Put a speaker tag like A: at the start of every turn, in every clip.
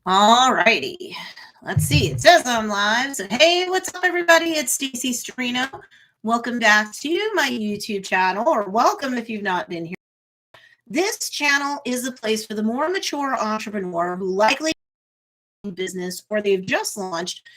A: All righty. Let's see. It says I'm live. So, hey, what's up, everybody? It's Stacey Storino. Welcome back to my YouTube channel, or welcome if you've not been here. This channel is a place for the more mature entrepreneur who likely business or they've just launched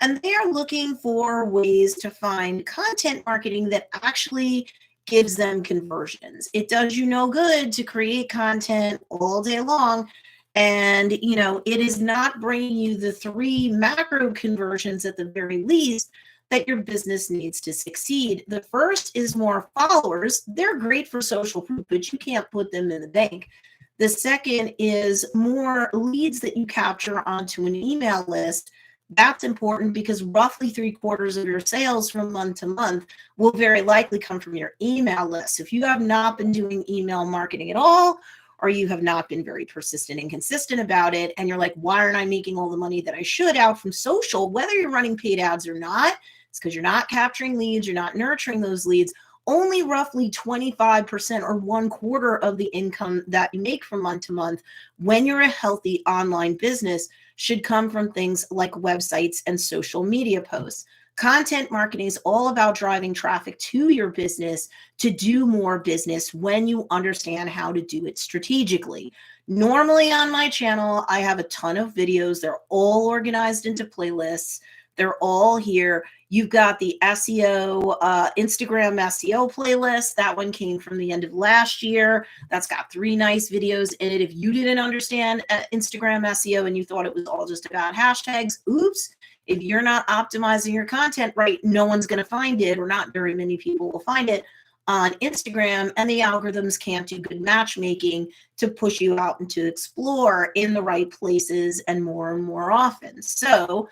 A: and they are looking for ways to find content marketing that actually gives them conversions. It does you no good to create content all day long and it is not bringing you the three macro conversions at the very least that your business needs to succeed. The first is more followers. They're great for social proof, but you can't put them in the bank. The second is more leads that you capture onto an email list. That's important because roughly 3/4 of your sales from month to month will very likely come from your email list. If you have not been doing email marketing at all, or you have not been very persistent and consistent about it, and you're like, why aren't I making all the money that I should out from social, whether you're running paid ads or not, it's because you're not capturing leads, you're not nurturing those leads. Only roughly 25% or 1/4 of the income that you make from month to month when you're a healthy online business should come from things like websites and social media posts. Content marketing is all about driving traffic to your business to do more business when you understand how to do it strategically. Normally on my channel, I have a ton of videos. They're all organized into playlists. They're all here. You've got the SEO, Instagram SEO playlist. That one came from the end of last year. That's got 3 nice videos in it. If you didn't understand Instagram SEO and you thought it was all just about hashtags, oops. If you're not optimizing your content right, no one's going to find it, or not very many people will find it on Instagram, and the algorithms can't do good matchmaking to push you out and to explore in the right places and more often. So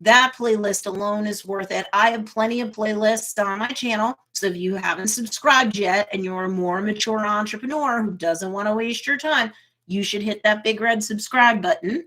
A: that playlist alone is worth it. I have plenty of playlists on my channel. So if you haven't subscribed yet and you're a more mature entrepreneur who doesn't want to waste your time, you should hit that big red subscribe button,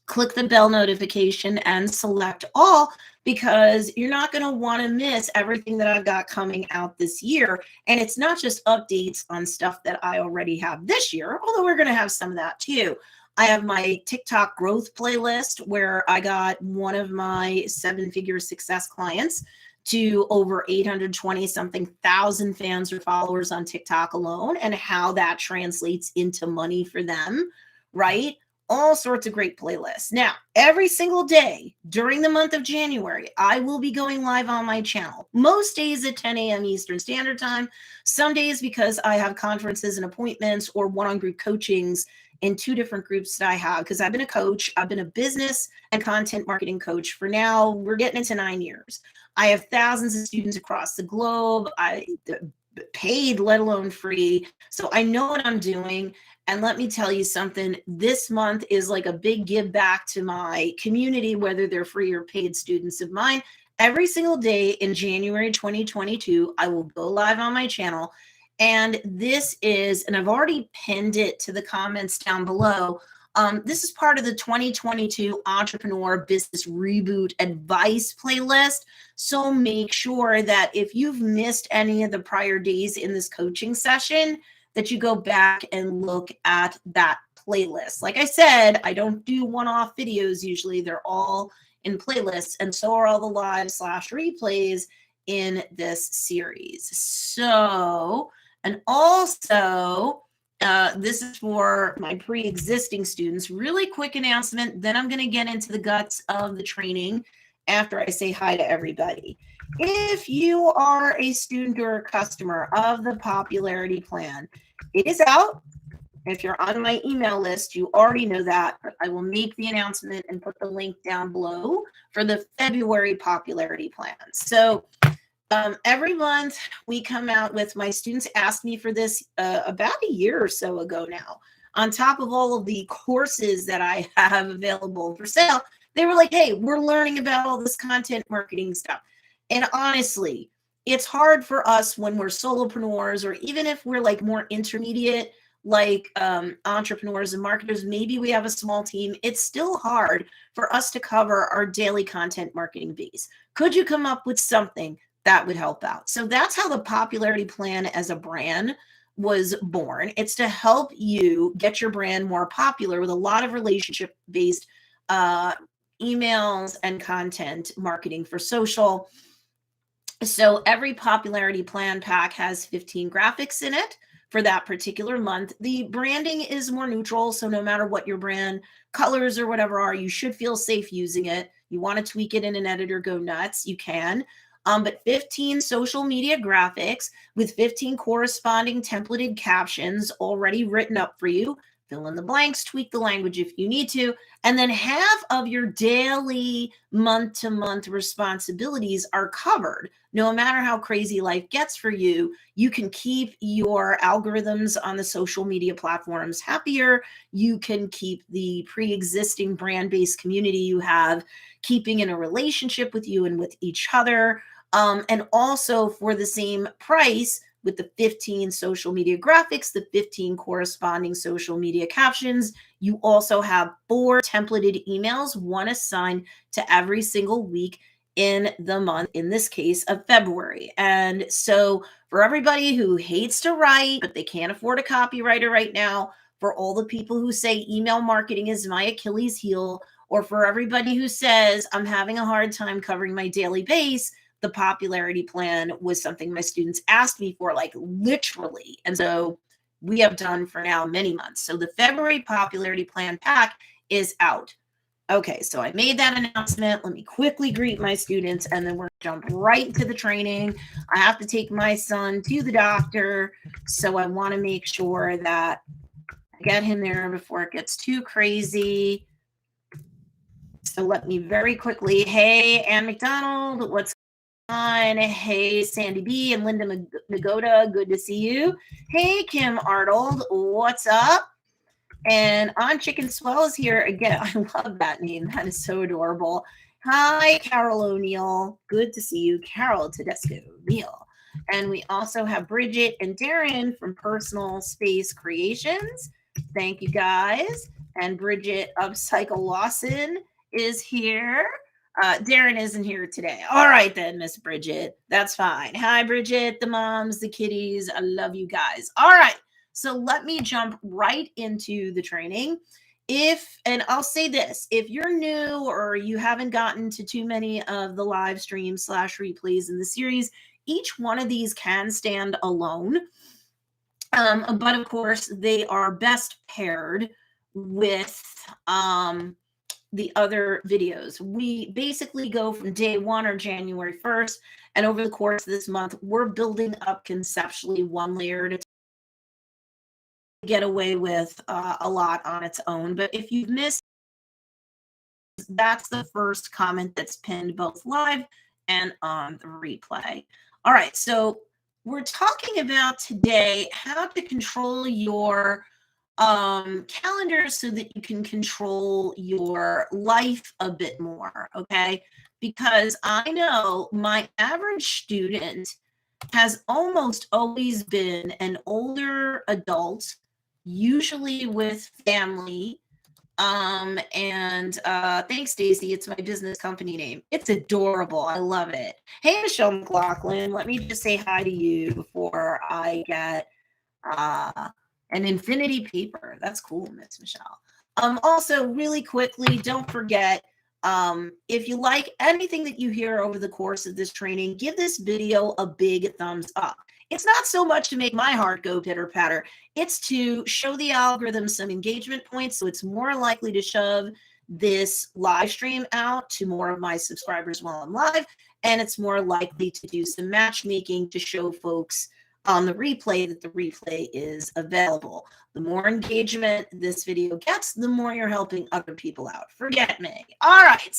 A: click the bell notification, and select all, because you're not going to want to miss everything that I've got coming out this year. And it's not just updates on stuff that I already have this year, although we're going to have some of that too. I have my TikTok growth playlist where I got one of my 7-figure success clients to over 820 something thousand fans or followers on TikTok alone, and how that translates into money for them, right? All sorts of great playlists. Now, every single day during the month of January, I will be going live on my channel. Most days at 10 a.m. Eastern Standard Time. Some days because I have conferences and appointments or one-on group coachings in 2 different groups that I have, because I've been a coach. I've been a business and content marketing coach for now, we're getting into 9 years. I have thousands of students across the globe. I paid, let alone free. So I know what I'm doing. And let me tell you something, this month is like a big give back to my community, whether they're free or paid students of mine. Every single day in January 2022, I will go live on my channel. And this is, and I've already pinned it to the comments down below. This is part of the 2022 Entrepreneur Business Reboot Advice playlist. So make sure that if you've missed any of the prior days in this coaching session, that you go back and look at that playlist. Like I said, I don't do one-off videos usually. They're all in playlists, and so are all the live/replays in this series. So, and also, this is for my pre-existing students. Really quick announcement, then I'm going to get into the guts of the training after I say hi to everybody. If you are a student or a customer of the Popularity Plan, it is out. If you're on my email list, you already know that, but I will make the announcement and put the link down below for the February Popularity Plan. So every month we come out with, my students asked me for this about a year or so ago now. On top of all of the courses that I have available for sale, they were like, hey, we're learning about all this content marketing stuff. And honestly, it's hard for us when we're solopreneurs, or even if we're like more intermediate, like entrepreneurs and marketers, maybe we have a small team. It's still hard for us to cover our daily content marketing base. Could you come up with something that would help out? So that's how the Popularity Plan as a brand was born. It's to help you get your brand more popular with a lot of relationship-based emails and content marketing for social. So every popularity plan pack has 15 graphics in it for that particular month. The branding is more neutral, so no matter what your brand colors or whatever are, you should feel safe using it. You want to tweak it in an editor, go nuts, you can. But 15 social media graphics with 15 corresponding templated captions already written up for you. Fill in the blanks, tweak the language if you need to. And then half of your daily month-to-month responsibilities are covered. No matter how crazy life gets for you, you can keep your algorithms on the social media platforms happier. You can keep the pre-existing brand-based community you have keeping in a relationship with you and with each other. And also for the same price, with the 15 social media graphics, the 15 corresponding social media captions, you also have 4 templated emails, one assigned to every single week in the month, in this case of February. And so for everybody who hates to write, but they can't afford a copywriter right now, for all the people who say email marketing is my Achilles heel, or for everybody who says I'm having a hard time covering my daily base, the popularity plan was something my students asked me for, like literally. And so we have done for now many months. So the February popularity plan pack is out. Okay, so I made that announcement. Let me quickly greet my students and then we're gonna jump right into the training. I have to take my son to the doctor, so I want to make sure that I get him there before it gets too crazy. So let me very quickly, hey, Ann McDonald, what's on? Hey, Sandy B and Linda Nagoda, good to see you. Hey, Kim Arnold, what's up? And On Chicken Swell is here again. I love that name. That is so adorable. Hi, Carol O'Neill. Good to see you, Carol Tedesco O'Neill. And we also have Bridget and Darren from Personal Space Creations. Thank you, guys. And Bridget of Cycle Lawson is here. Darren isn't here today. All right then, Miss Bridget. That's fine. Hi, Bridget, the moms, the kitties. I love you guys. All right. So let me jump right into the training. And I'll say this, if you're new or you haven't gotten to too many of the live streams / replays in the series, each one of these can stand alone. But of course, they are best paired with the other videos. We basically go from day 1 or January 1st, and over the course of this month, we're building up conceptually one layer at a time. Get away with a lot on its own. But if you've missed, that's the first comment that's pinned both live and on the replay. All right, so we're talking about today how to control your calendar so that you can control your life a bit more, okay? Because I know my average student has almost always been an older adult, usually with family. Thanks, Stacey. It's my business company name. It's adorable. I love it. Hey, Michelle McLaughlin. Let me just say hi to you before I get an infinity paper. That's cool, Miss Michelle. Also, really quickly, don't forget, if you like anything that you hear over the course of this training, give this video a big thumbs up. It's not so much to make my heart go pitter patter. It's to show the algorithm some engagement points, so it's more likely to shove this live stream out to more of my subscribers while I'm live, and it's more likely to do some matchmaking to show folks on the replay that the replay is available. The more engagement this video gets, the more you're helping other people out. Forget me. All right,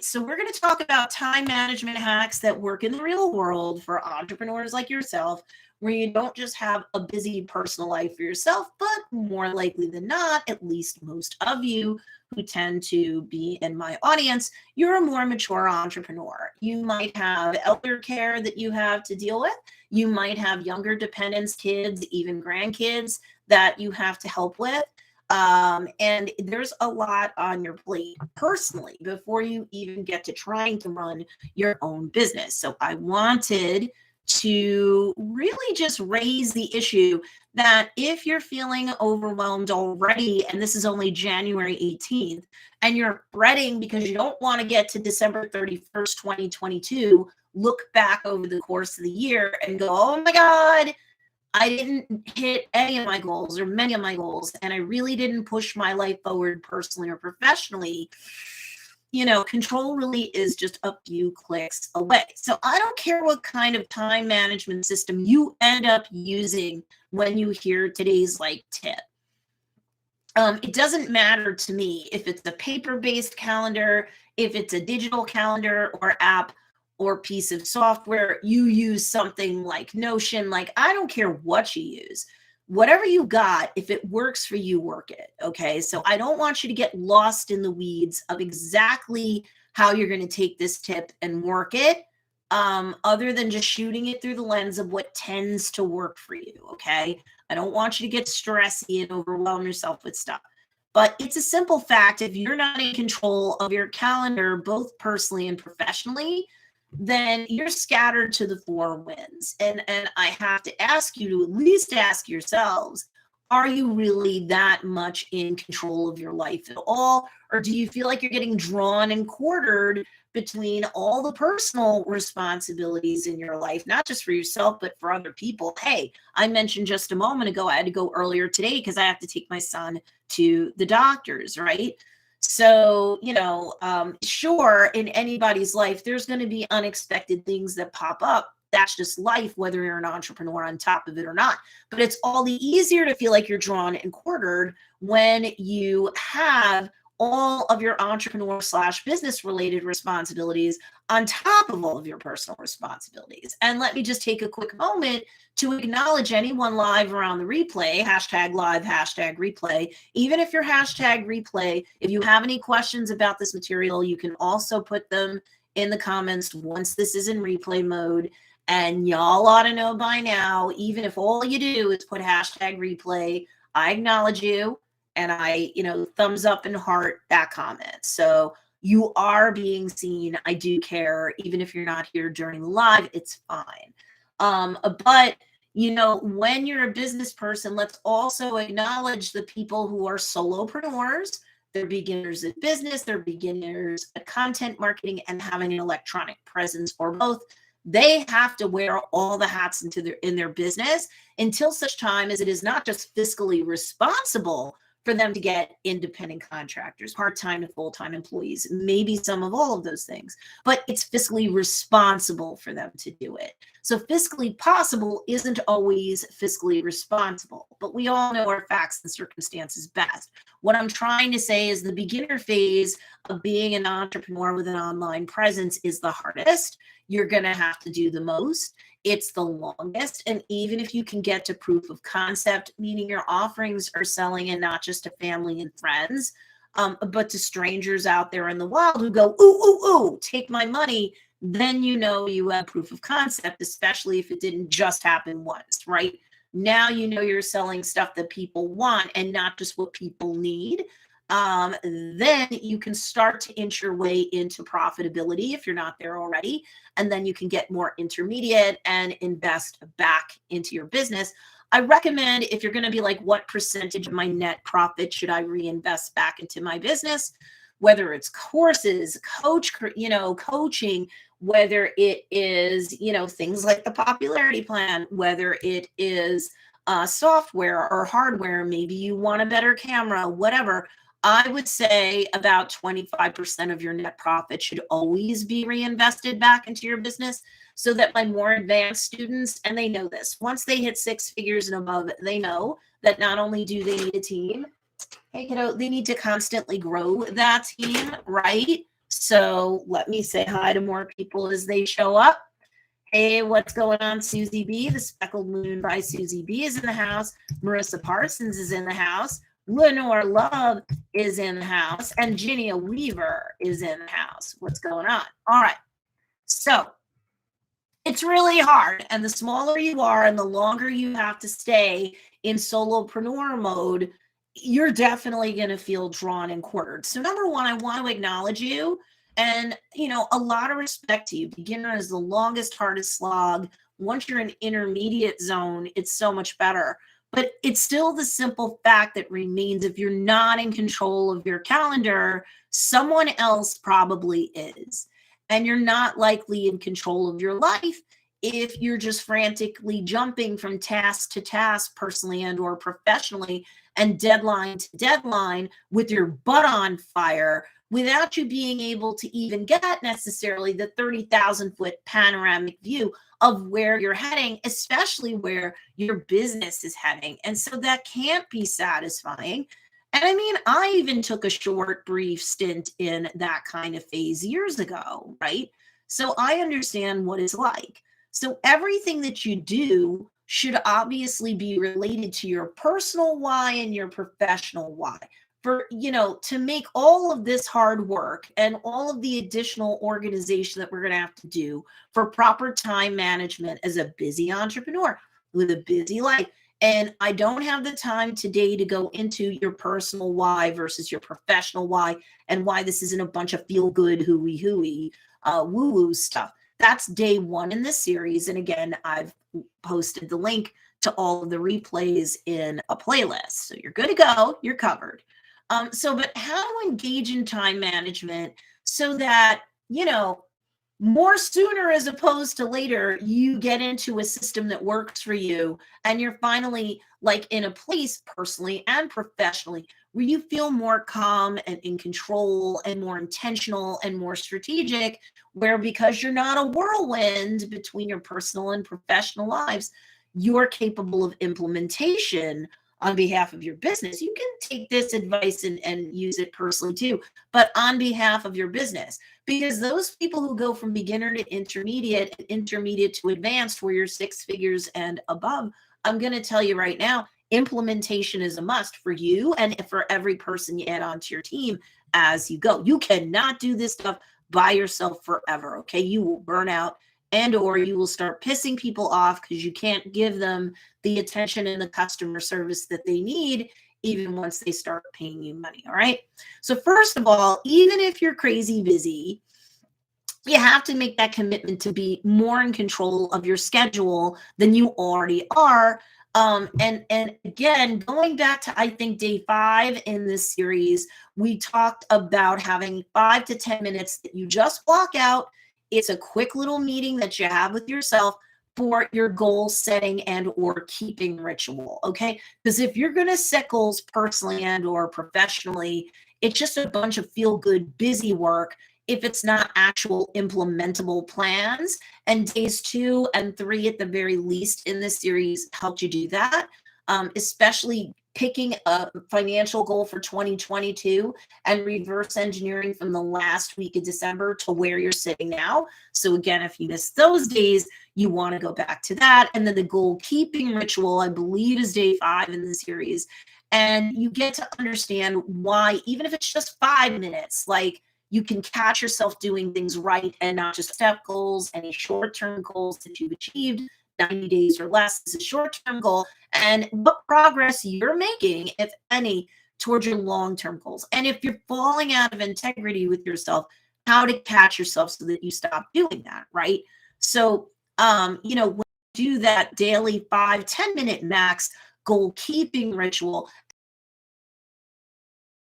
A: so we're going to talk about time management hacks that work in the real world for entrepreneurs like yourself, where you don't just have a busy personal life for yourself, but more likely than not, at least most of you who tend to be in my audience, you're a more mature entrepreneur. You might have elder care that you have to deal with. You might have younger dependents, kids, even grandkids that you have to help with. And there's a lot on your plate personally before you even get to trying to run your own business. So I wanted to really just raise the issue that if you're feeling overwhelmed already, and this is only January 18th, and you're fretting because you don't want to get to December 31st, 2022, look back over the course of the year and go, oh my God, I didn't hit any of my goals or many of my goals, and I really didn't push my life forward personally or professionally. Control really is just a few clicks away. So I don't care what kind of time management system you end up using when you hear today's tip. It doesn't matter to me if it's a paper-based calendar, if it's a digital calendar or app or piece of software. You use something like Notion. I don't care what you use. Whatever you got, if it works for you, work it. Okay. So I don't want you to get lost in the weeds of exactly how you're going to take this tip and work it, other than just shooting it through the lens of what tends to work for you. Okay. I don't want you to get stressy and overwhelm yourself with stuff. But it's a simple fact. If you're not in control of your calendar, both personally and professionally, then you're scattered to the four winds. And I have to ask you to at least ask yourselves, are you really that much in control of your life at all? Or do you feel like you're getting drawn and quartered between all the personal responsibilities in your life, not just for yourself, but for other people? Hey, I mentioned just a moment ago, I had to go earlier today because I have to take my son to the doctors, right? So, sure, in anybody's life, there's going to be unexpected things that pop up. That's just life, whether you're an entrepreneur on top of it or not. But it's all the easier to feel like you're drawn and quartered when you have all of your entrepreneur / business related responsibilities on top of all of your personal responsibilities. And let me just take a quick moment to acknowledge anyone live around the replay, #live, #replay. Even if you're #replay, if you have any questions about this material, you can also put them in the comments once this is in replay mode. And y'all ought to know by now, even if all you do is put #replay, I acknowledge you and I, thumbs up and heart that comment. So you are being seen. I do care. Even if you're not here during live, it's fine. But when you're a business person, let's also acknowledge the people who are solopreneurs. They're beginners at business, they're beginners at content marketing and having an electronic presence or both. They have to wear all the hats in their business until such time as it is not just fiscally responsible for them to get independent contractors, part-time to full-time employees, maybe some of all of those things, but it's fiscally responsible for them to do it. So fiscally possible isn't always fiscally responsible, but we all know our facts and circumstances best. What I'm trying to say is the beginner phase of being an entrepreneur with an online presence is the hardest. You're going to have to do the most. It's the longest. And even if you can get to proof of concept, meaning your offerings are selling and not just to family and friends, but to strangers out there in the wild who go, ooh, ooh, ooh, take my money, then you have proof of concept, especially if it didn't just happen once, right? Now you're selling stuff that people want and not just what people need. Then you can start to inch your way into profitability if you're not there already. And then you can get more intermediate and invest back into your business. I recommend, if you're going to be like, what percentage of my net profit should I reinvest back into my business? Whether it's courses, coaching, whether it is, things like the popularity plan, whether it is software or hardware, maybe you want a better camera, whatever. I would say about 25% of your net profit should always be reinvested back into your business, so that my more advanced students, and they know this, once they hit 6 figures and above, they know that not only do they need a team, hey kiddo, they need to constantly grow that team, right? So let me say hi to more people as they show up. Hey, what's going on, Susie B? The Speckled Moon by Susie B is in the house. Marissa Parsons is in the house. Lenore Love is in the house. And Ginia Weaver is in the house. What's going on? All right. So it's really hard. And the smaller you are and the longer you have to stay in solopreneur mode, you're definitely going to feel drawn and quartered. So number one, I want to acknowledge you. And, a lot of respect to you. Beginner is the longest, hardest slog. Once you're in intermediate zone, it's so much better. But it's still the simple fact that remains, if you're not in control of your calendar, someone else probably is. And you're not likely in control of your life if you're just frantically jumping from task to task, personally and or professionally, and deadline to deadline with your butt on fire, without you being able to even get necessarily the 30,000-foot panoramic view of where you're heading, especially where your business is heading. And so that can't be satisfying. And I mean, I even took a short, brief stint in that kind of phase years ago, right? So I understand what it's like. So everything that you do should obviously be related to your personal why and your professional why. For, to make all of this hard work and all of the additional organization that we're going to have to do for proper time management as a busy entrepreneur with a busy life. And I don't have the time today to go into your personal why versus your professional why, and why this isn't a bunch of feel good, hooey, woo woo stuff. That's day one in this series. And again, I've posted the link to all of the replays in a playlist. So you're good to go. You're covered. But how to engage in time management so that, more sooner as opposed to later, you get into a system that works for you, and you're finally like in a place personally and professionally where you feel more calm and in control and more intentional and more strategic, where because you're not a whirlwind between your personal and professional lives, you're capable of implementation on behalf of your business. You can take this advice and use it personally too, but on behalf of your business, because those people who go from beginner to intermediate and intermediate to advanced, where you're 6 figures and above, I'm going to tell you right now, implementation is a must for you and for every person you add onto your team as you go. You cannot do this stuff by yourself forever. Okay. You will burn out, and or you will start pissing people off because you can't give them the attention and the customer service that they need, even once they start paying you money. All right. So first of all, even if you're crazy busy, you have to make that commitment to be more in control of your schedule than you already are. And again, going back to, I think, day 5 in this series, we talked about having 5 to 10 minutes that you just block out. It's a quick little meeting that you have with yourself for your goal setting and or keeping ritual. Okay. Because if you're going to set goals personally and or professionally, it's just a bunch of feel good, busy work if it's not actual implementable plans. And days 2 and 3, at the very least, in this series helped you do that, especially picking a financial goal for 2022 and reverse engineering from the last week of December to where you're sitting now. So again, if you missed those days, you want to go back to that. And then the goal keeping ritual, I believe, is day 5 in the series. And you get to understand why, even if it's just 5 minutes, like, you can catch yourself doing things right and not just step goals, any short-term goals that you've achieved. 90 days or less is a short-term goal, and what progress you're making, if any, towards your long-term goals. And if you're falling out of integrity with yourself, how to catch yourself so that you stop doing that, right? So, when you do that daily 5-10 minute max goal keeping ritual,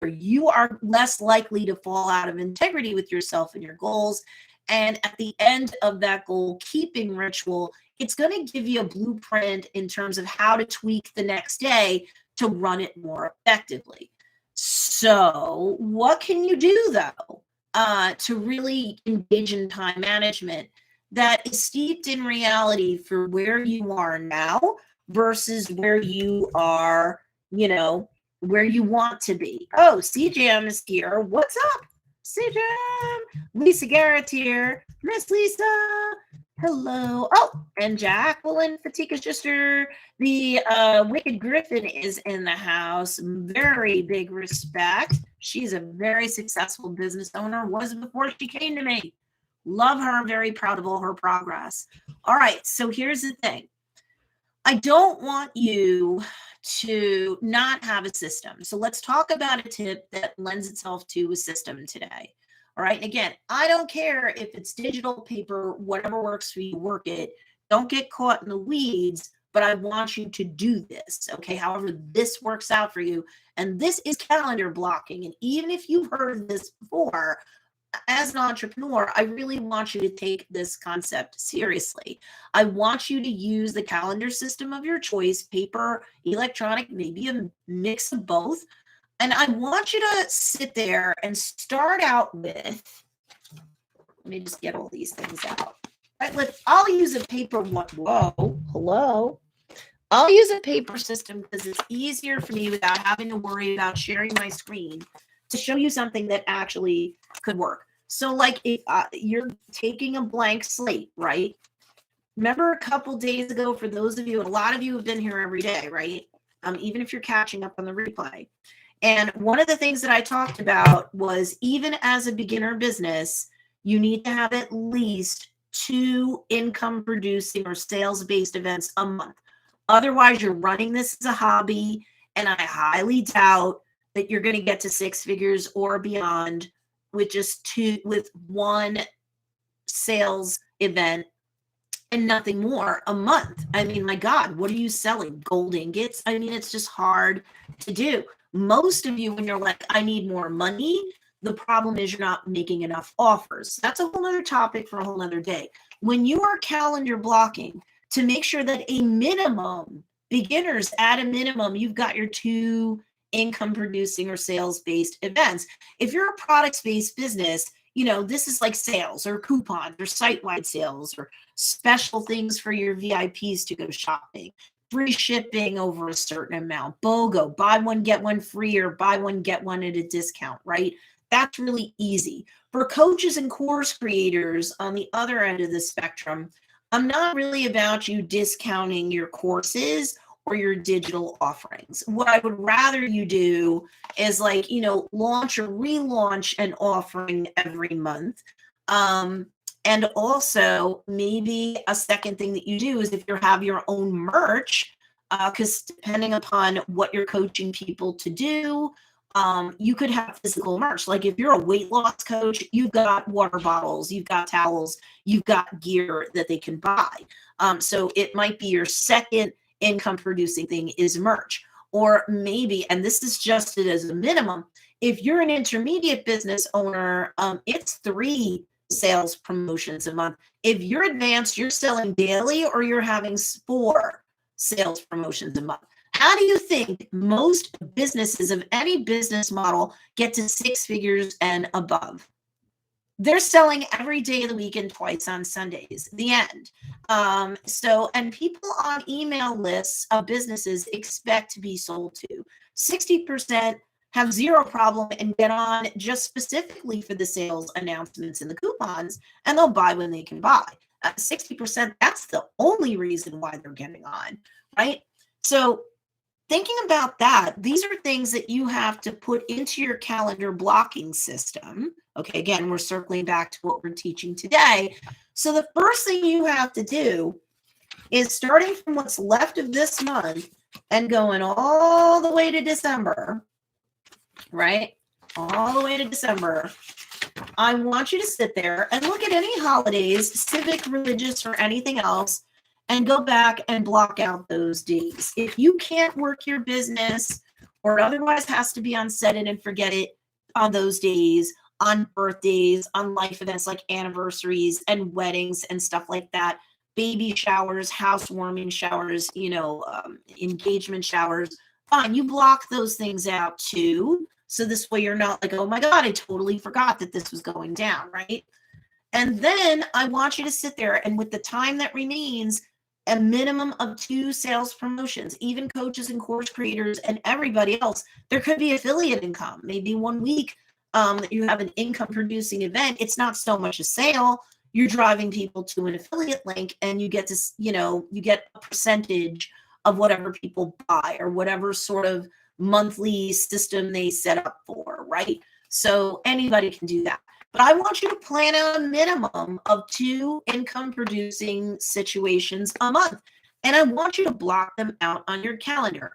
A: you are less likely to fall out of integrity with yourself and your goals. And at the end of that goal keeping ritual, it's going to give you a blueprint in terms of how to tweak the next day to run it more effectively. So what can you do, though, to really engage in time management that is steeped in reality for where you are now versus where you are, where you want to be? Oh, CJM is here. What's up, CJM? Lisa Garrett's here. Miss Lisa. Hello. Oh, and Jacqueline Fatika's sister. The Wicked Griffin is in the house. Very big respect. She's a very successful business owner. Was before she came to me. Love her. Very proud of all her progress. All right. So here's the thing. I don't want you to not have a system. So let's talk about a tip that lends itself to a system today. All right. And again, I don't care if it's digital, paper, whatever works for you, work it. don't get caught in the weeds, but I want you to do this. Okay. However, this works out for you. And this is calendar blocking. And even if you've heard this before, as an entrepreneur, I really want you to take this concept seriously. I want you to use the calendar system of your choice, paper, electronic, maybe a mix of both. And I want you to sit there and start out with, let me just get all these things out. Right, I'll use a paper one. Whoa, hello. I'll use a paper system because it's easier for me without having to worry about sharing my screen to show you something that actually could work. So like if you're taking a blank slate, right? Remember a couple days ago, for those of you, and a lot of you have been here every day, right? Even if you're catching up on the replay. And one of the things that I talked about was, even as a beginner business, you need to have at least 2 income producing or sales-based events a month. Otherwise, you're running this as a hobby, and I highly doubt that you're going to get to 6 figures or beyond with 1 sales event and nothing more a month. I mean, my God, what are you selling? Gold ingots? I mean, it's just hard to do. Most of you, when you're like, I need more money, the problem is you're not making enough offers. That's a whole other topic for a whole other day. When you are calendar blocking, to make sure that a minimum, beginners at a minimum, you've got your 2 income producing or sales-based events. If you're a products-based business, this is like sales or coupons or site-wide sales or special things for your VIPs to go shopping, free shipping over a certain amount, BOGO, buy one, get one free, or buy one, get one at a discount, right? That's really easy. For coaches and course creators on the other end of the spectrum, I'm not really about you discounting your courses or your digital offerings. What I would rather you do is launch or relaunch an offering every month. And also maybe a second thing that you do is, if you have your own merch, because depending upon what you're coaching people to do, you could have physical merch. Like if you're a weight loss coach, you've got water bottles, you've got towels, you've got gear that they can buy. So it might be your second income producing thing is merch. Or maybe, and this is just it as a minimum, if you're an intermediate business owner, it's 3 sales promotions a month. If you're advanced, you're selling daily, or you're having 4 sales promotions a month. How do you think most businesses of any business model get to 6 figures and above? They're selling every day of the week and twice on Sundays. The end. And people on email lists of businesses expect to be sold to. 60% have zero problem and get on just specifically for the sales announcements and the coupons, and they'll buy when they can buy. 60%, that's the only reason why they're getting on, right? So thinking about that, these are things that you have to put into your calendar blocking system. Okay, again, we're circling back to what we're teaching today. So the first thing you have to do is, starting from what's left of this month and going all the way to December, right? All the way to December, I want you to sit there and look at any holidays, civic, religious, or anything else, and go back and block out those days. If you can't work your business, or it otherwise has to be on set it and forget it on those days, on birthdays, on life events like anniversaries and weddings and stuff like that, baby showers, housewarming showers, engagement showers, fine, you block those things out too. So this way you're not like, oh my God, I totally forgot that this was going down, right? And then I want you to sit there, and with the time that remains, a minimum of 2 sales promotions. Even coaches and course creators and everybody else, there could be affiliate income. Maybe one week that you have an income producing event, it's not so much a sale. You're driving people to an affiliate link, and you get to, you get a percentage of whatever people buy, or whatever sort of monthly system they set up for, right? So anybody can do that. But I want you to plan out a minimum of 2 income producing situations a month. And I want you to block them out on your calendar.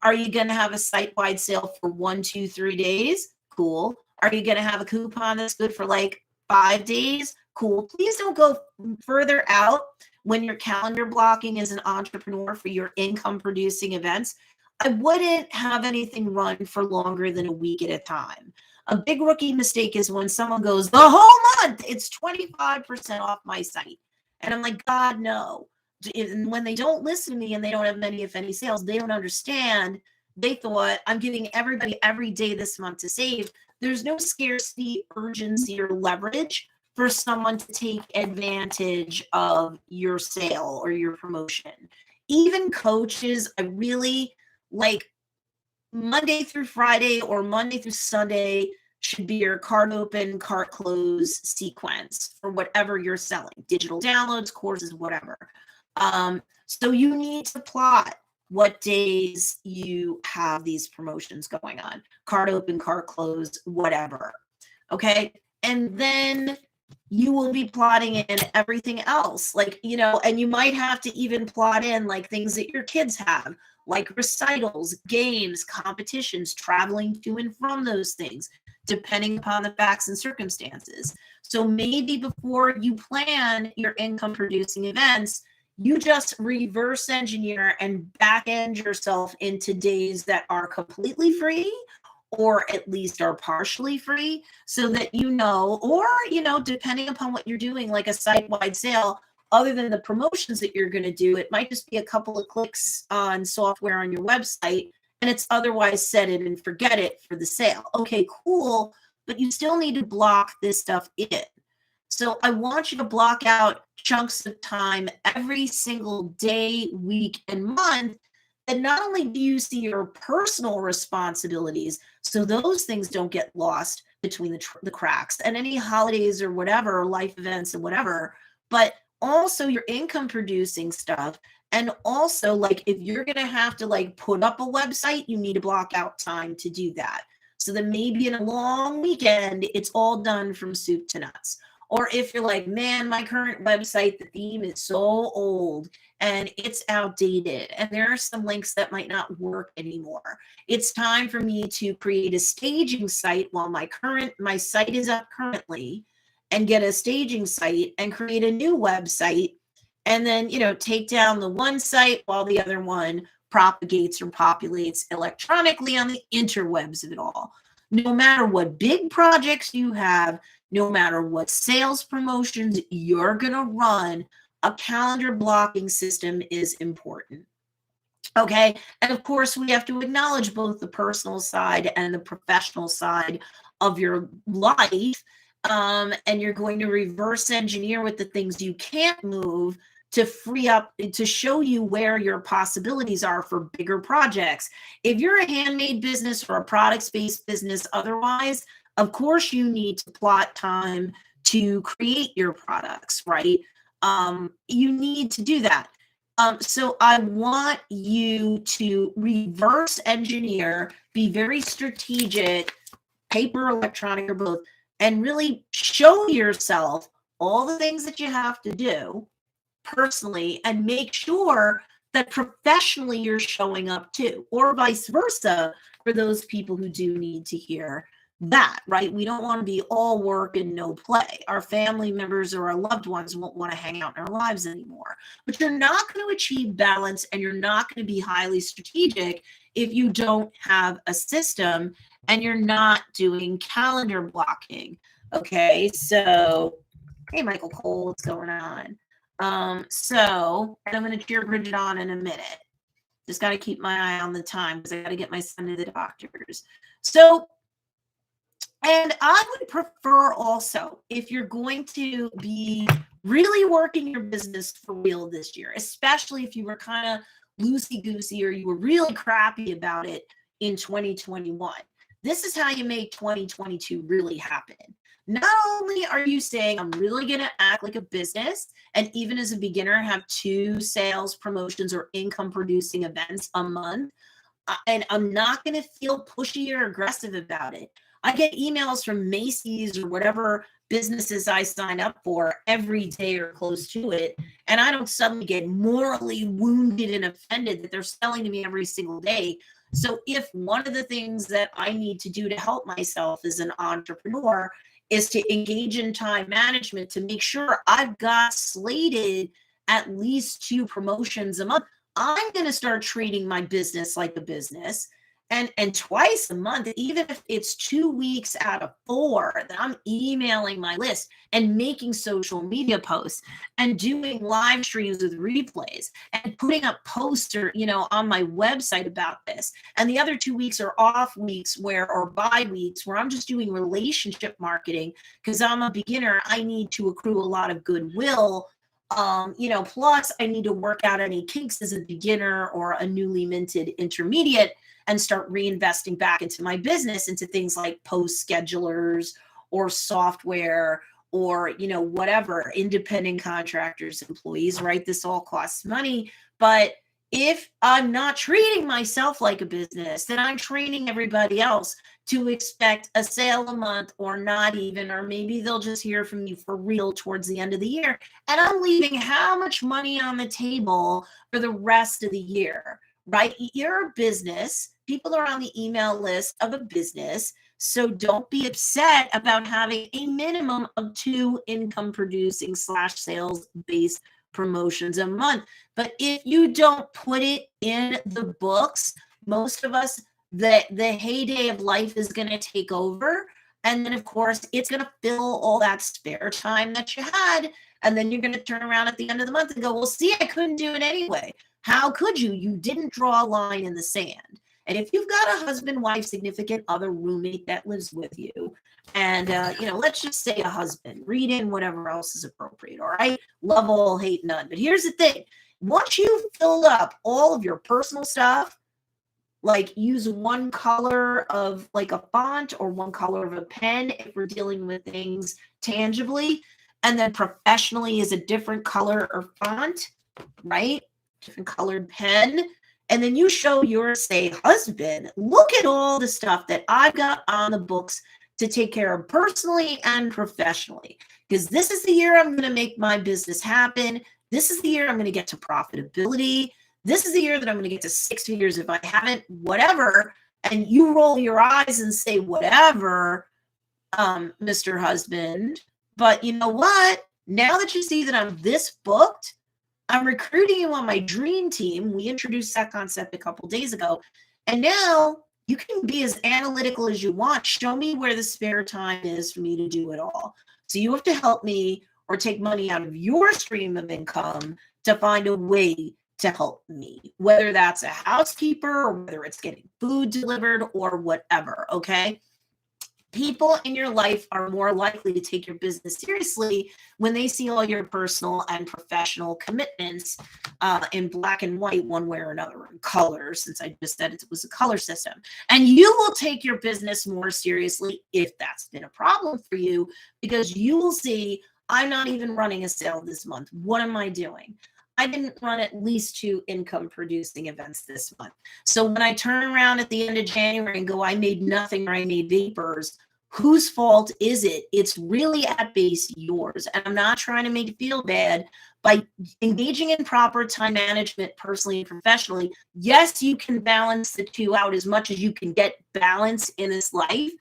A: Are you going to have a site-wide sale for 1, 2, 3 days? Cool. Are you going to have a coupon that's good for like 5 days? Cool. Please don't go further out when you're calendar blocking as an entrepreneur for your income producing events, I wouldn't have anything run for longer than a week at a time. A big rookie mistake is when someone goes, the whole month, it's 25% off my site. And I'm like, God, no. And when they don't listen to me and they don't have many, if any, sales, they don't understand. They thought I'm giving everybody every day this month to save. There's no scarcity, urgency, or leverage for someone to take advantage of your sale or your promotion. Even coaches, I really like Monday through Friday or Monday through Sunday should be your cart open, cart close sequence for whatever you're selling, digital downloads, courses, whatever. So you need to plot what days you have these promotions going on, cart open, cart close, whatever. Okay. And then you will be plotting in everything else, like, you know, and you might have to even plot in like things that your kids have, like recitals, games, competitions, traveling to and from those things, depending upon the facts and circumstances. So maybe before you plan your income producing events, you just reverse engineer and back end yourself into days that are completely free or at least are partially free, so that you know, or, you know, depending upon what you're doing, like a site-wide sale, other than the promotions that you're going to do, it might just be a couple of clicks on software on your website and it's otherwise set it and forget it for the sale. Okay, cool, but you still need to block this stuff in. So I want you to block out chunks of time every single day, week, and month. And not only do you see your personal responsibilities, so those things don't get lost between the cracks and any holidays or whatever, life events and whatever, but also your income producing stuff. And also, like, if you're going to have to like put up a website, you need to block out time to do that. So that maybe in a long weekend, it's all done from soup to nuts. Or if you're like, man, my current website, the theme is so old and it's outdated and there are some links that might not work anymore. It's time for me to create a staging site while my site is up currently, and get a staging site and create a new website. And then, you know, take down the one site while the other one propagates or populates electronically on the interwebs of it all. No matter what big projects you have, no matter what sales promotions you're going to run, a calendar blocking system is important. Okay. And of course, we have to acknowledge both the personal side and the professional side of your life. And you're going to reverse engineer with the things you can't move to free up, to show you where your possibilities are for bigger projects. If you're a handmade business or a products-based business otherwise, of course you need to plot time to create your products, right? You need to do that. So I want you to reverse engineer, be very strategic, paper, electronic, or both, and really show yourself all the things that you have to do personally, and make sure that professionally you're showing up too, or vice versa for those people who do need to hear that, right? We don't want to be all work and no play. Our family members or our loved ones won't want to hang out in our lives anymore. But you're not going to achieve balance and you're not going to be highly strategic if you don't have a system and you're not doing calendar blocking. Okay, so hey, Michael Cole, what's going on? And I'm going to cheer Bridget on in a minute. Just got to keep my eye on the time because I got to get my son to the doctors. So, and I would prefer also, if you're going to be really working your business for real this year, especially if you were kind of loosey-goosey or you were really crappy about it in 2021, this is how you make 2022 really happen. Not only are you saying, I'm really going to act like a business, and even as a beginner, have 2 sales promotions or income producing events a month, and I'm not going to feel pushy or aggressive about it. I get emails from Macy's or whatever businesses I sign up for every day or close to it, and I don't suddenly get morally wounded and offended that they're selling to me every single day. So if one of the things that I need to do to help myself as an entrepreneur is to engage in time management to make sure I've got slated at least 2 promotions a month, I'm going to start treating my business like a business. And twice a month, even if it's 2 weeks out of 4, that I'm emailing my list and making social media posts and doing live streams with replays and putting up posts or, on my website about this. And the other 2 weeks are off weeks or bye weeks where I'm just doing relationship marketing because I'm a beginner. I need to accrue a lot of goodwill. Plus I need to work out any kinks as a beginner or a newly minted intermediate and start reinvesting back into my business, into things like post schedulers or software or, whatever, independent contractors, employees, right? This all costs money. But if I'm not treating myself like a business, then I'm training everybody else to expect a sale a month or not even, or maybe they'll just hear from you for real towards the end of the year. And I'm leaving how much money on the table for the rest of the year, right? You're a business. People are on the email list of a business. So don't be upset about having a minimum of 2 income producing / sales based promotions a month. But if you don't put it in the books, most of us, the heyday of life is going to take over. And then, of course, it's going to fill all that spare time that you had. And then you're going to turn around at the end of the month and go, well, see, I couldn't do it anyway. How could you? You didn't draw a line in the sand. And if you've got a husband, wife, significant other, roommate that lives with you, and, let's just say a husband, read in whatever else is appropriate, all right? Love all, hate none. But here's the thing. Once you've filled up all of your personal stuff, like use one color of like a font or one color of a pen if we're dealing with things tangibly, and then professionally is a different color or font, right? Different colored pen. And then you show your, say, husband, look at all the stuff that I've got on the books to take care of personally and professionally, because this is the year I'm going to make my business happen. This is the year I'm going to get to profitability. This is the year that I'm going to get to 6 figures if I haven't, whatever. And you roll your eyes and say, whatever, Mr. Husband. But you know what? Now that you see that I'm this booked, I'm recruiting you on my dream team. We introduced that concept a couple days ago. And now you can be as analytical as you want. Show me where the spare time is for me to do it all. So you have to help me or take money out of your stream of income to find a way to help me, whether that's a housekeeper or whether it's getting food delivered or whatever, okay? People in your life are more likely to take your business seriously when they see all your personal and professional commitments in black and white, one way or another, in color, since I just said it was a color system. And you will take your business more seriously if that's been a problem for you, because you will see, I'm not even running a sale this month. What am I doing? I didn't run at least 2 income producing events this month. So when I turn around at the end of January and go, I made nothing or I made vapors, whose fault is it? It's really at base yours. And I'm not trying to make you feel bad. By engaging in proper time management personally and professionally, yes, you can balance the 2 out as much as you can get balance in this life.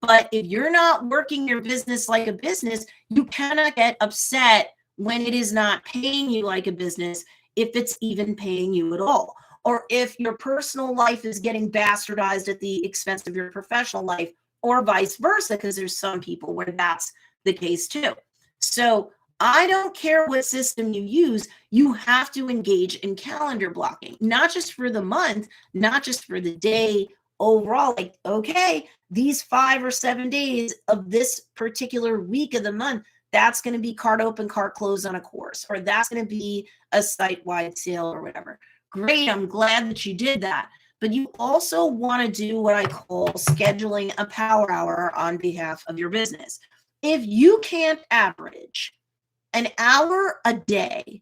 A: But if you're not working your business like a business, you cannot get upset when it is not paying you like a business, if it's even paying you at all. Or if your personal life is getting bastardized at the expense of your professional life, or vice versa, because there's some people where that's the case too. So I don't care what system you use, you have to engage in calendar blocking, not just for the month, not just for the day overall. Like, okay, these 5 or 7 days of this particular week of the month, that's going to be cart open, cart close on a course, or that's going to be a site-wide sale or whatever. Great, I'm glad that you did that. But you also want to do what I call scheduling a power hour on behalf of your business. If you can't average an hour a day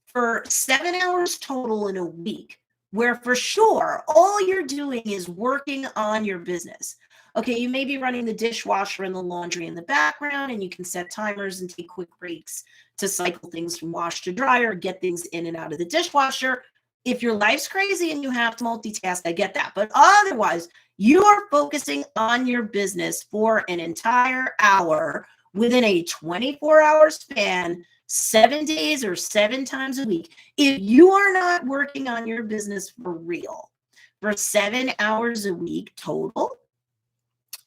A: for 7 hours total in a week, where for sure all you're doing is working on your business. Okay, you may be running the dishwasher and the laundry in the background, and you can set timers and take quick breaks to cycle things from wash to dryer, get things in and out of the dishwasher. If your life's crazy and you have to multitask, I get that. But otherwise, you are focusing on your business for an entire hour within a 24-hour span 7 days or 7 times a week, if you are not working on your business for real, for 7 hours a week total,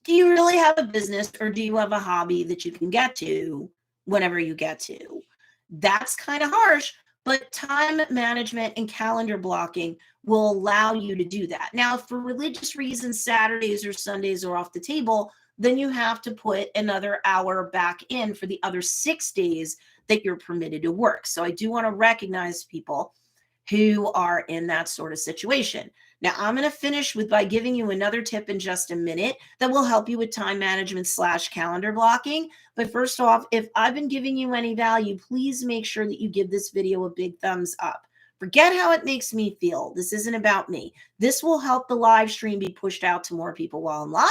A: do you really have a business, or do you have a hobby that you can get to whenever you get to? That's kind of harsh, but time management and calendar blocking will allow you to do that. Now, if for religious reasons, Saturdays or Sundays are off the table, then you have to put another hour back in for the other 6 days that you're permitted to work. So I do want to recognize people who are in that sort of situation. Now, I'm going to finish by giving you another tip in just a minute that will help you with time management / calendar blocking. But first off, if I've been giving you any value, please make sure that you give this video a big thumbs up. Forget how it makes me feel. This isn't about me. This will help the live stream be pushed out to more people while I'm live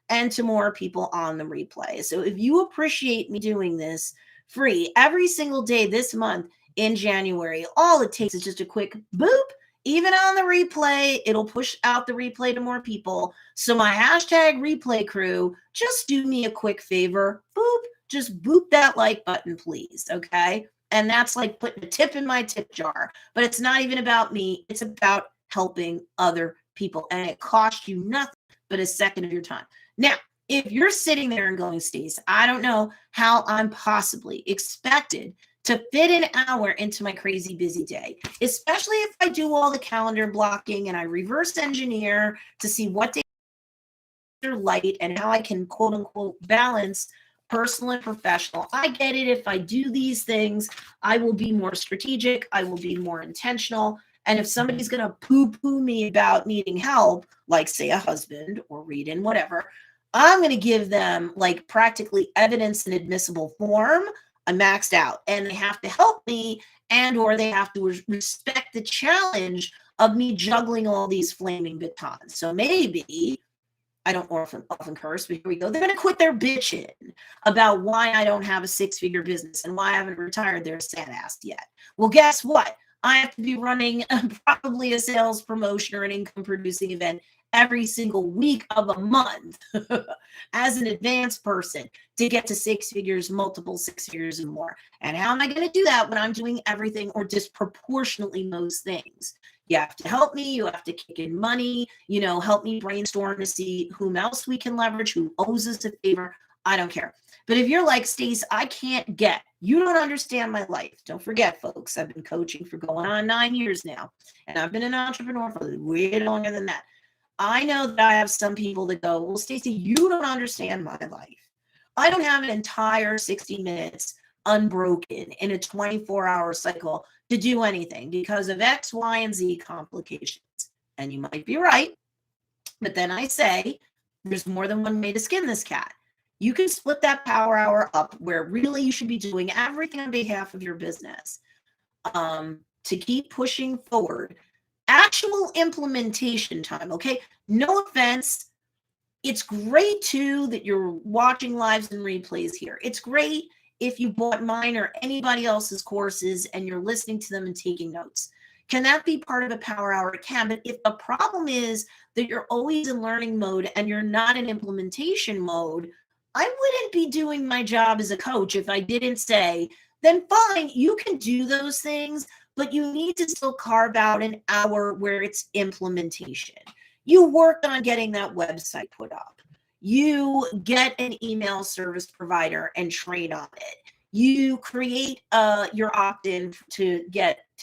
A: and to more people on the replay. So if you appreciate me doing this free every single day this month in January, all it takes is just a quick boop. Even on the replay, it'll push out the replay to more people. So my hashtag replay crew, just do me a quick favor. Boop. Just boop that like button, please. Okay. And that's like putting a tip in my tip jar. But it's not even about me. It's about helping other people. And it costs you nothing but a second of your time. Now, if you're sitting there and going, Stacey, I don't know how I'm possibly expected to fit an hour into my crazy busy day, especially if I do all the calendar blocking and I reverse engineer to see what days are light and how I can quote unquote balance personal and professional. I get it. If I do these things, I will be more strategic. I will be more intentional. And if somebody's going to poo-poo me about needing help, like say a husband or read in whatever, I'm going to give them like practically evidence in admissible form. I'm maxed out and they have to help me, and or they have to respect the challenge of me juggling all these flaming batons. So maybe, I don't often curse, but here we go. They're going to quit their bitching about why I don't have a 6-figure business and why I haven't retired their sad ass yet. Well, guess what? I have to be running probably a sales promotion or an income producing event every single week of a month as an advanced person to get to 6 figures, multiple 6 figures and more. And how am I going to do that when I'm doing everything or disproportionately most things? You have to help me. You have to kick in money, help me brainstorm to see whom else we can leverage, who owes us a favor. I don't care. But if you're like, Stacey, I can't get, you don't understand my life. Don't forget, folks, I've been coaching for going on 9 years now. And I've been an entrepreneur for way longer than that. I know that I have some people that go, well, Stacey, you don't understand my life. I don't have an entire 60 minutes unbroken in a 24-hour cycle to do anything because of X, Y, and Z complications. And you might be right. But then I say, there's more than one way to skin this cat. You can split that power hour up where really you should be doing everything on behalf of your business to keep pushing forward. Actual implementation time, okay? No offense. It's great, too, that you're watching lives and replays here. It's great if you bought mine or anybody else's courses and you're listening to them and taking notes. Can that be part of a power hour? It can, but if the problem is that you're always in learning mode and you're not in implementation mode, I wouldn't be doing my job as a coach if I didn't say, then fine, you can do those things, but you need to still carve out an hour where it's implementation. You work on getting that website put up. You get an email service provider and train on it. You create your opt-in to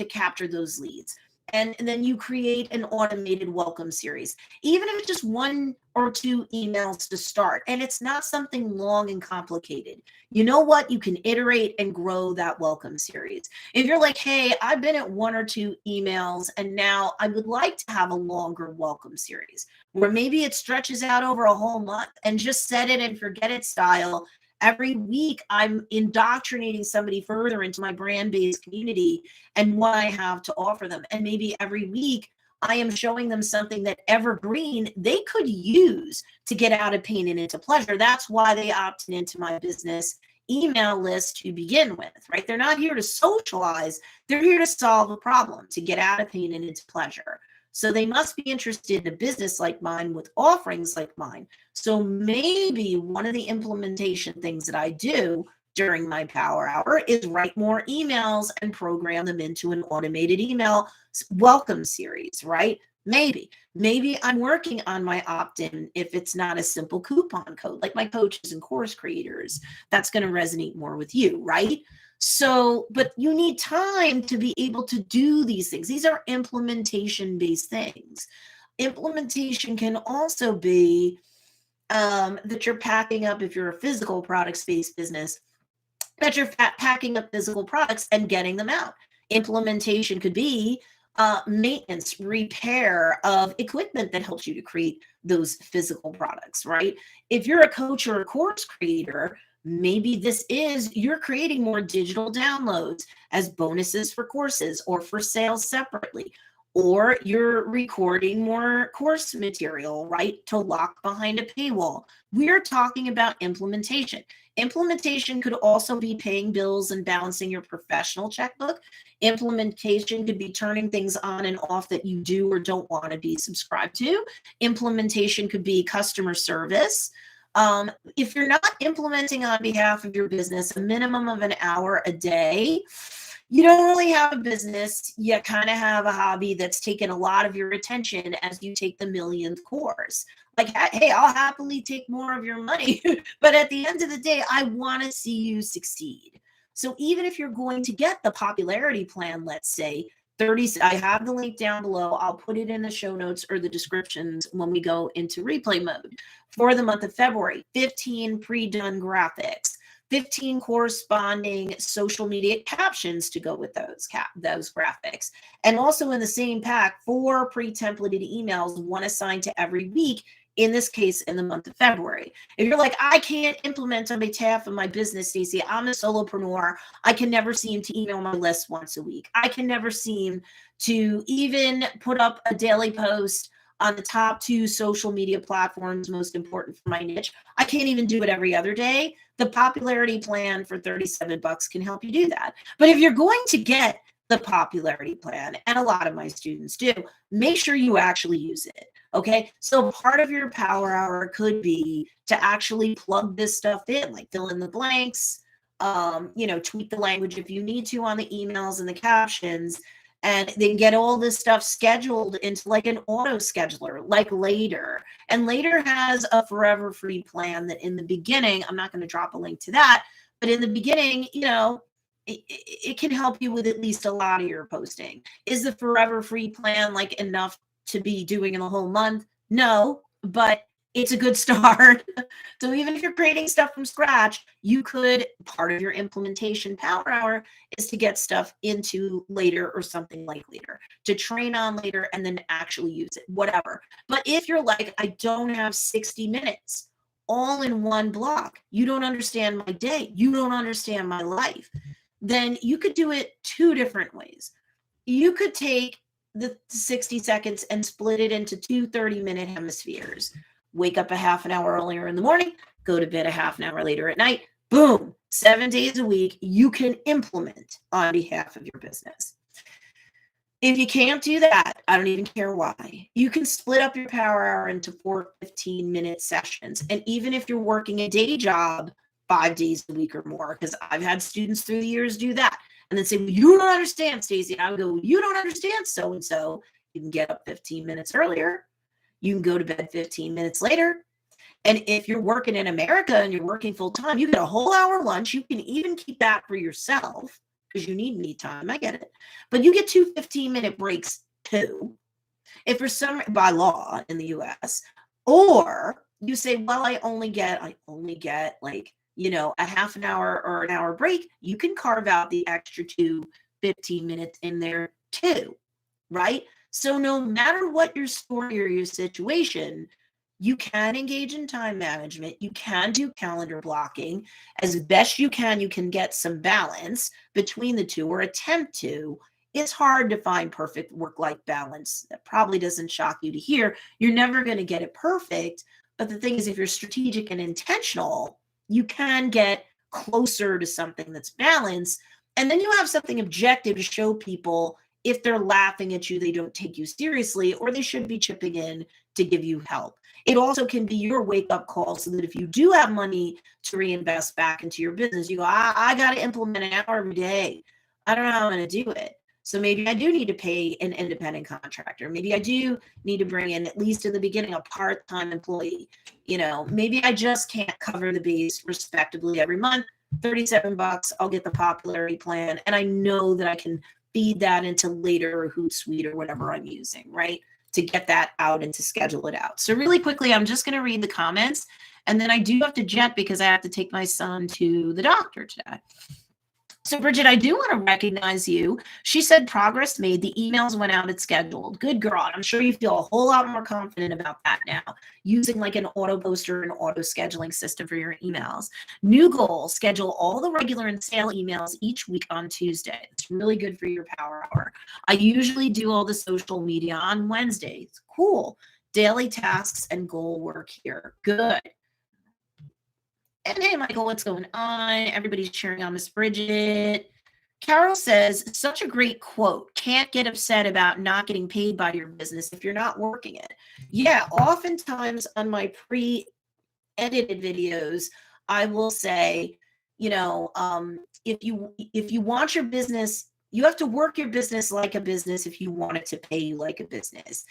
A: capture those leads. And then you create an automated welcome series, even if it's just 1 or 2 emails to start. And it's not something long and complicated. You know what? You can iterate and grow that welcome series. If you're like, hey, I've been at 1 or 2 emails and now I would like to have a longer welcome series where maybe it stretches out over a whole month and just set it and forget it style. Every week, I'm indoctrinating somebody further into my brand-based community and what I have to offer them. And maybe every week, I am showing them something that evergreen they could use to get out of pain and into pleasure. That's why they opted into my business email list to begin with, right? They're not here to socialize. They're here to solve a problem, to get out of pain and into pleasure. So they must be interested in a business like mine with offerings like mine. So maybe one of the implementation things that I do during my power hour is write more emails and program them into an automated email welcome series, right? Maybe I'm working on my opt-in if it's not a simple coupon code, like my coaches and course creators. That's going to resonate more with you, right? So, but you need time to be able to do these things. These are implementation-based things. Implementation can also be that you're packing up, if you're a physical products-based business, that you're packing up physical products and getting them out. Implementation could be maintenance, repair of equipment that helps you to create those physical products, right? If you're a coach or a course creator, maybe this is you're creating more digital downloads as bonuses for courses or for sales separately, or you're recording more course material, right, to lock behind a paywall. We're talking about implementation. Implementation could also be paying bills and balancing your professional checkbook. Implementation could be turning things on and off that you do or don't want to be subscribed to. Implementation could be customer service. If you're not implementing on behalf of your business a minimum of an hour a day, you don't really have a business. You kind of have a hobby that's taken a lot of your attention as you take the millionth course. Like, hey, I'll happily take more of your money, but at the end of the day, I want to see you succeed. So even if you're going to get the popularity plan, let's say 30, I have the link down below. I'll put it in the show notes or the descriptions when we go into replay mode. For the month of February, 15 pre-done graphics, 15 corresponding social media captions to go with those graphics. And also in the same pack, 4 pre-templated emails, one assigned to every week, in this case, in the month of February. If you're like, I can't implement on behalf of my business, Stacey, I'm a solopreneur. I can never seem to email my list once a week. I can never seem to even put up a daily post on the top 2 social media platforms most important for my niche. I can't even do it every other day. The popularity plan for $37 can help you do that. But if you're going to get the popularity plan, and a lot of my students do, make sure you actually use it. Okay, so part of your power hour could be to actually plug this stuff in, like fill in the blanks, tweak the language if you need to on the emails and the captions, and then get all this stuff scheduled into like an auto scheduler, like Later. And Later has a forever free plan that in the beginning, I'm not going to drop a link to that, but in the beginning, it can help you with at least a lot of your posting. Is the forever free plan like enough to be doing in a whole month? No, but it's a good start. So even if you're creating stuff from scratch, you could, part of your implementation power hour is to get stuff into Later or something like Later, to train on Later and then actually use it, whatever. But if you're like, I don't have 60 minutes all in one block, you don't understand my day, you don't understand my life, then you could do it 2 different ways. You could take the 60 seconds and split it into 2 30-minute hemispheres. Wake up a half an hour earlier in the morning, go to bed a half an hour later at night. Boom, 7 days a week, you can implement on behalf of your business. If you can't do that, I don't even care why. You can split up your power hour into 4 15-minute sessions. And even if you're working a day job 5 days a week or more, because I've had students through the years do that, and then say, well, you don't understand, Stacey. I would go, you don't understand so-and-so. You can get up 15 minutes earlier. You can go to bed 15 minutes later. And if you're working in America and you're working full time, you get a whole hour lunch. You can even keep that for yourself because you need me time. I get it. But you get 2 15-minute breaks too. If for some, by law in the US, or you say, well, I only get like, a half an hour or an hour break, you can carve out the extra 2 15 minutes in there too, right? So no matter what your story or your situation, you can engage in time management. You can do calendar blocking. As best you can get some balance between the two or attempt to. It's hard to find perfect work-life balance. That probably doesn't shock you to hear. You're never going to get it perfect. But the thing is, if you're strategic and intentional, you can get closer to something that's balanced. And then you have something objective to show people if they're laughing at you, they don't take you seriously, or they should be chipping in to give you help. It also can be your wake-up call so that if you do have money to reinvest back into your business, you go, I got to implement an hour every day. I don't know how I'm going to do it. So maybe I do need to pay an independent contractor. Maybe I do need to bring in, at least in the beginning, a part-time employee. Maybe I just can't cover the base respectably every month. $37, I'll get the popularity plan. And I know that I can feed that into later or Hootsuite or whatever I'm using, right? To get that out and to schedule it out. So really quickly, I'm just going to read the comments. And then I do have to jet because I have to take my son to the doctor today. So Bridget, I do want to recognize you. She said progress made. The emails went out as scheduled. Good girl. I'm sure you feel a whole lot more confident about that now, using like an auto poster and auto scheduling system for your emails. New goal, schedule all the regular and sale emails each week on Tuesday. It's really good for your power hour. I usually do all the social media on Wednesdays. Cool. Daily tasks and goal work here. Good. And hey, Michael, what's going on? Everybody's cheering on Miss Bridget. Carol says, such a great quote. Can't get upset about not getting paid by your business if you're not working it. Yeah, oftentimes on my pre-edited videos, I will say, if you want your business, you have to work your business like a business if you want it to pay you like a business.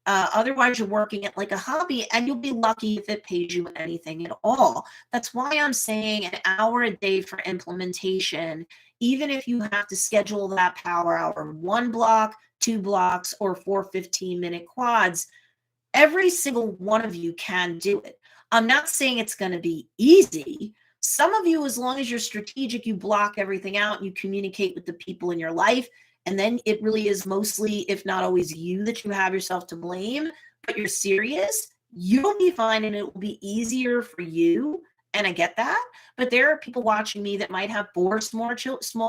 A: Otherwise, you're working it like a hobby, and you'll be lucky if it pays you anything at all. That's why I'm saying an hour a day for implementation, even if you have to schedule that power hour, 1 block, 2 blocks, or 4 15-minute quads, every single one of you can do it. I'm not saying it's going to be easy. Some of you, as long as you're strategic, you block everything out, you communicate with the people in your life, and then it really is mostly, if not always, you that you have yourself to blame, but you're serious, you'll be fine and it will be easier for you. And I get that. But there are people watching me that might have 4 small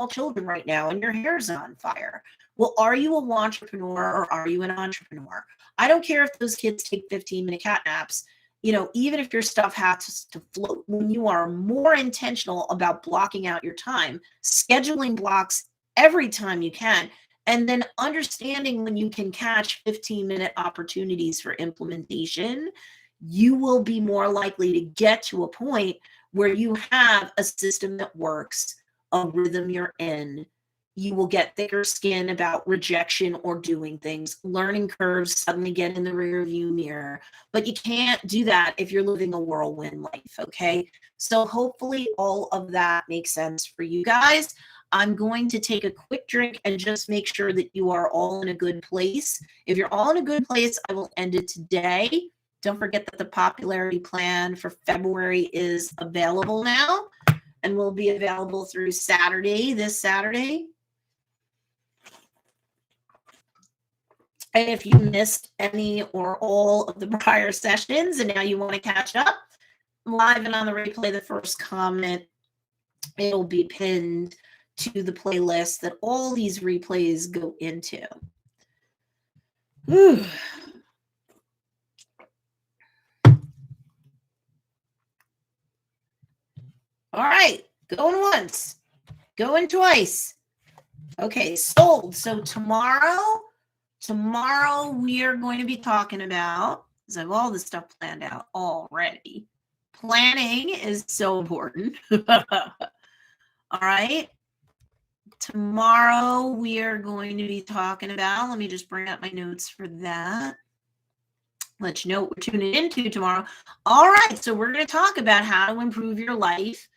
A: children right now and your hair's on fire. Well, are you a entrepreneur or are you an entrepreneur? I don't care if those kids take 15-minute cat naps. Even if your stuff has to float, when you are more intentional about blocking out your time, scheduling blocks every time you can, and then understanding when you can catch 15-minute opportunities for implementation, you will be more likely to get to a point where you have a system that works, a rhythm you're in. You will get thicker skin about rejection or doing things. Learning curves suddenly get in the rear view mirror, but you can't do that if you're living a whirlwind life, okay? So hopefully all of that makes sense for you guys. I'm going to take a quick drink and just make sure that you are all in a good place. If you're all in a good place, I will end it today. Don't forget that the popularity plan for February is available now and will be available through Saturday, this Saturday. And if you missed any or all of the prior sessions and now you want to catch up, live and on the replay, the first comment, it'll be pinned to the playlist that all these replays go into. Whew. All right, going once, going twice. Okay, sold. So tomorrow we are going to be talking about, because I have all this stuff planned out already. Planning is so important. All right. Tomorrow we are going to be talking about, let me just bring up my notes for that. Let you know what we're tuning into tomorrow. All right, so we're going to talk about how to improve your life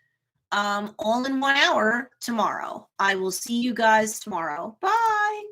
A: all in 1 hour tomorrow. I will see you guys tomorrow. Bye.